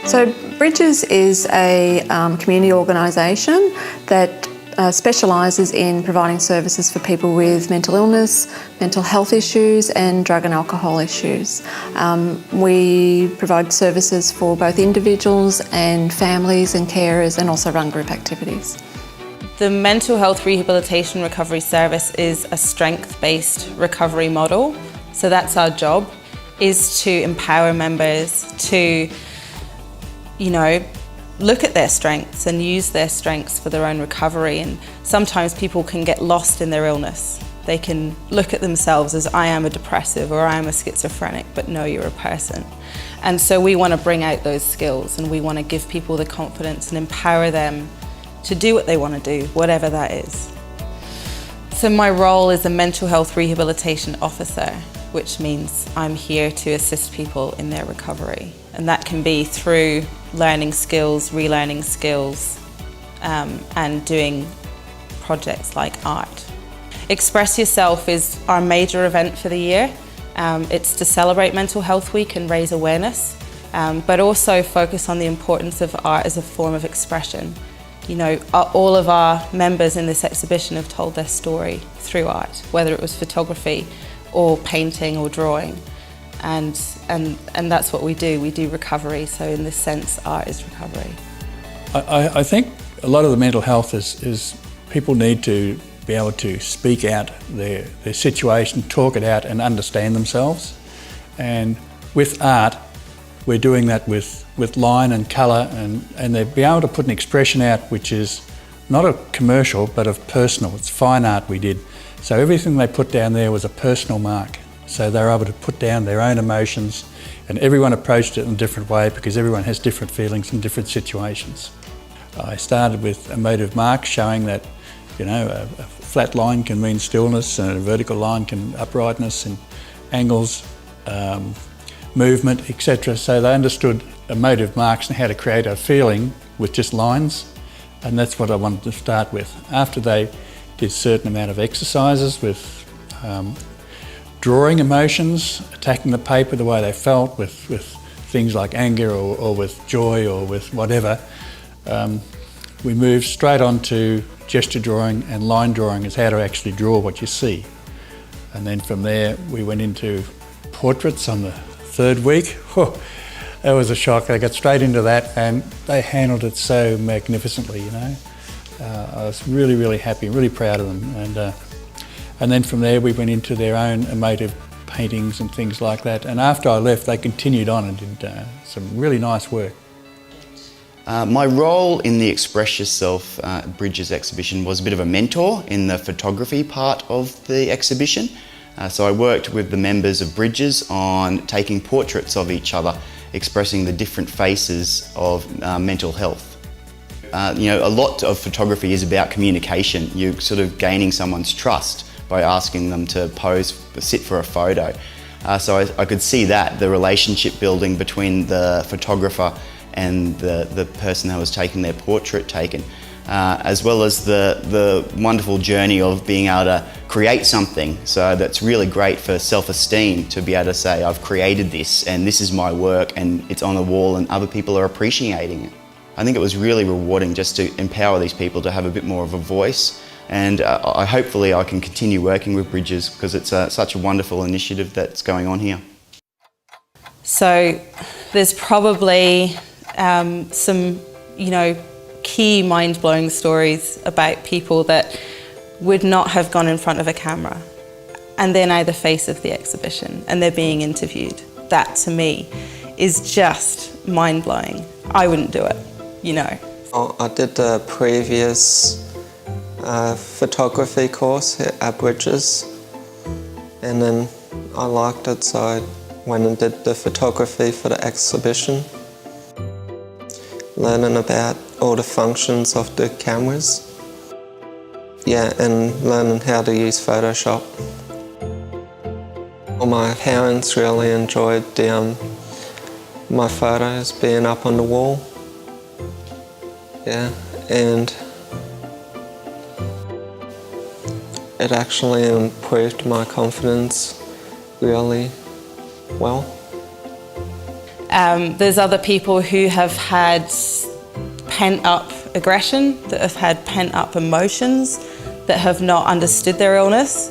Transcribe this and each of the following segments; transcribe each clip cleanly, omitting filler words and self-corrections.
So Bridges is a community organisation that specialises in providing services for people with mental illness, mental health issues and drug and alcohol issues. We provide services for both individuals and families and carers, and also run group activities. The mental health rehabilitation recovery service is a strength-based recovery model. So that's our job, is to empower members to, look at their strengths and use their strengths for their own recovery. And sometimes people can get lost in their illness. They can look at themselves as, I am a depressive or I am a schizophrenic, but no, you're a person. And so we want to bring out those skills, and we want to give people the confidence and empower them to do what they want to do, whatever that is. So my role is a mental health rehabilitation officer, which means I'm here to assist people in their recovery. And that can be through learning skills, relearning skills, and doing projects like art. Express Yourself is our major event for the year. It's to celebrate Mental Health Week and raise awareness, but also focus on the importance of art as a form of expression. All of our members in this exhibition have told their story through art, whether it was photography or painting or drawing. And that's what we do. We do recovery, so in this sense, art is recovery. I think a lot of the mental health is people need to be able to speak out their situation, talk it out and understand themselves. And with art, we're doing that with line and colour, and they'll be able to put an expression out which is not a commercial but of personal. It's fine art we did. So everything they put down there was a personal mark. So they're able to put down their own emotions, and everyone approached it in a different way because everyone has different feelings in different situations. I started with emotive marks showing that a flat line can mean stillness, and a vertical line can uprightness, and angles, movement, etc. So they understood emotive marks and how to create a feeling with just lines, and that's what I wanted to start with. After they did a certain amount of exercises with drawing emotions, attacking the paper the way they felt with things like anger or with joy or with whatever, we moved straight on to gesture drawing and line drawing, is how to actually draw what you see. And then from there we went into portraits on the third week. That was a shock. They got straight into that and they handled it so magnificently, I was really, really happy, really proud of them. And then from there we went into their own emotive paintings and things like that. And after I left, they continued on and did some really nice work. My role in the Express Yourself Bridges exhibition was a bit of a mentor in the photography part of the exhibition. So I worked with the members of Bridges on taking portraits of each other, expressing the different faces of mental health. A lot of photography is about communication. You're sort of gaining someone's trust by asking them to sit for a photo. So I could see that, the relationship building between the photographer and the person who was taking their portrait taken, as well as the wonderful journey of being able to create something. So that's really great for self-esteem, to be able to say, I've created this and this is my work and it's on a wall and other people are appreciating it. I think it was really rewarding just to empower these people to have a bit more of a voice, and hopefully I can continue working with Bridges because it's such a wonderful initiative that's going on here. So there's probably some, key mind-blowing stories about people that would not have gone in front of a camera, and they're now the face of the exhibition and they're being interviewed. That to me is just mind-blowing. I wouldn't do it, I did a previous photography course at Bridges, and then I liked it, so I went and did the photography for the exhibition, learning about all the functions of the cameras. Yeah, and learning how to use Photoshop. Well, my parents really enjoyed my photos being up on the wall. Yeah, and it actually improved my confidence really well. There's other people who have had pent-up aggression, that have had pent-up emotions, that have not understood their illness,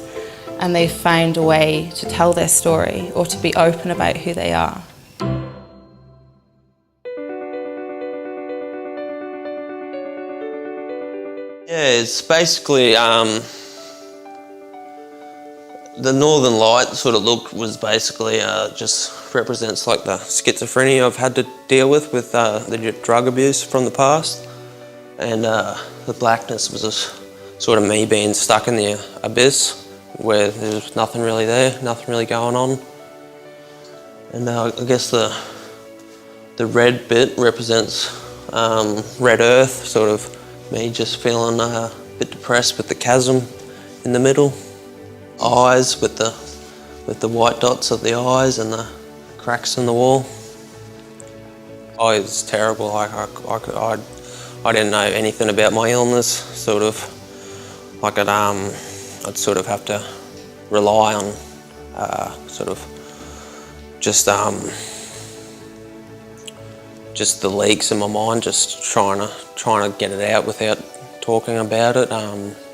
and they've found a way to tell their story or to be open about who they are. Yeah, it's basically the Northern Light sort of look was basically just represents like the schizophrenia I've had to deal with the drug abuse from the past, and the blackness was just sort of me being stuck in the abyss where there's nothing really there, nothing really going on. And I guess the red bit represents red earth, sort of me just feeling a bit depressed with the chasm in the middle. Eyes with the white dots of the eyes and the cracks in the wall. I was terrible. I didn't know anything about my illness. Sort of like I'd sort of have to rely on sort of just the leaks in my mind, just trying to get it out without talking about it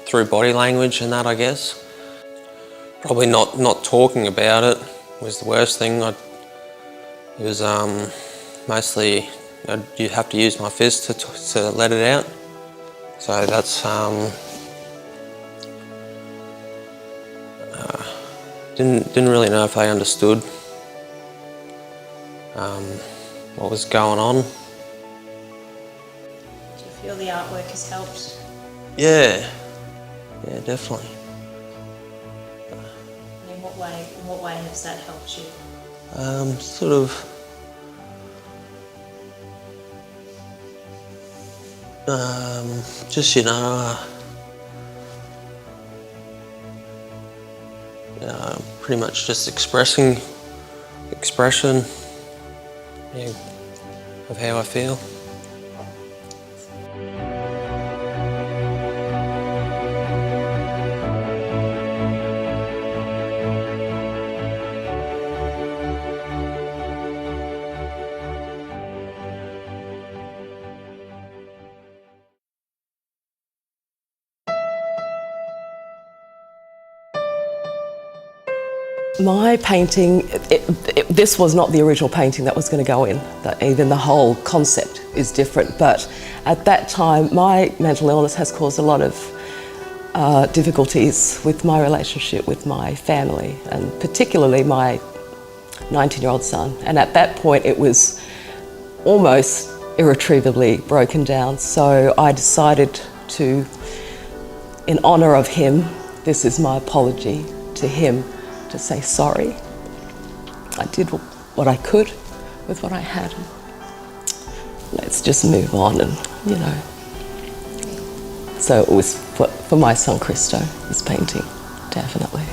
through body language and that, I guess. Probably not talking about it was the worst thing. It was mostly you have to use my fist to let it out. So that's didn't really know if they understood what was going on. Do you feel the artwork has helped? Yeah, definitely. In what way has that helped you? Sort of just pretty much just expression of how I feel. My painting, this was not the original painting that was going to go in. Even the whole concept is different. But at that time, my mental illness has caused a lot of difficulties with my relationship with my family, and particularly my 19-year-old son. And at that point, it was almost irretrievably broken down. So I decided to, in honour of him, this is my apology to him, to say sorry. I did what I could with what I had. Let's just move on, and So it was for my son Christo, this painting, definitely.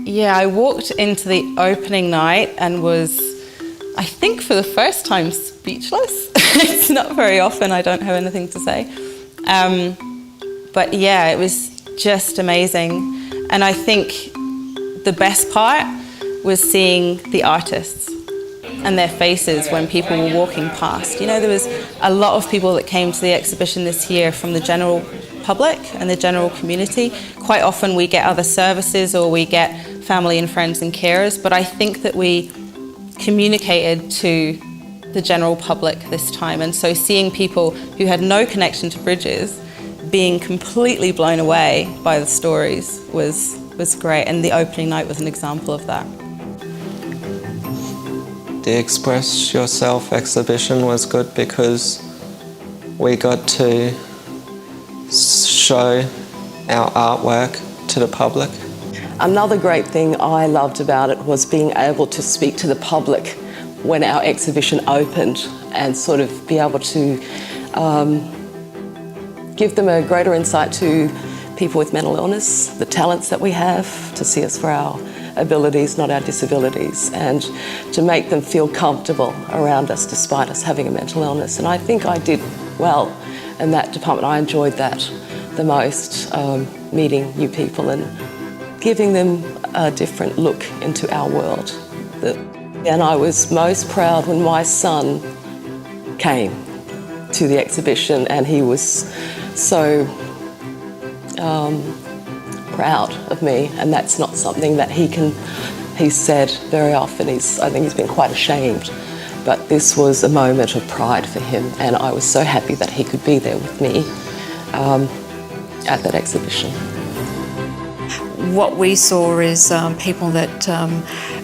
Yeah, I walked into the opening night and was, I think for the first time, speechless. It's not very often I don't have anything to say. But yeah, it was just amazing. And I think the best part was seeing the artists and their faces when people were walking past. There was a lot of people that came to the exhibition this year from the general public and the general community. Quite often we get other services or we get family and friends and carers, but I think that we communicated to the general public this time, and so seeing people who had no connection to Bridges being completely blown away by the stories was great, and the opening night was an example of that. The Express Yourself exhibition was good because we got to show our artwork to the public. Another great thing I loved about it was being able to speak to the public when our exhibition opened and sort of be able to give them a greater insight to people with mental illness, the talents that we have, to see us for our abilities, not our disabilities, and to make them feel comfortable around us despite us having a mental illness. And I think I did well in that department. I enjoyed that the most, meeting new people and giving them a different look into our world. And I was most proud when my son came to the exhibition, and he was so proud of me, and that's not something that he's said very often. I think he's been quite ashamed, but this was a moment of pride for him, and I was so happy that he could be there with me at that exhibition. What we saw is people that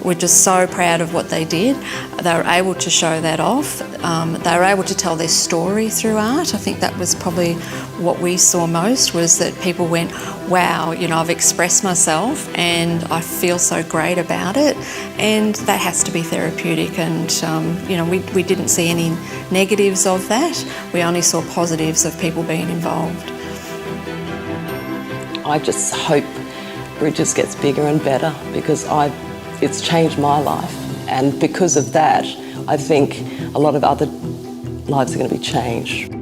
were just so proud of what they did. They were able to show that off. They were able to tell their story through art. I think that was probably what we saw most, was that people went, wow, you know, I've expressed myself and I feel so great about it. And that has to be therapeutic. And, you know, we didn't see any negatives of that. We only saw positives of people being involved. I just hope Bridges gets bigger and better, because it's changed my life, and because of that I think a lot of other lives are going to be changed.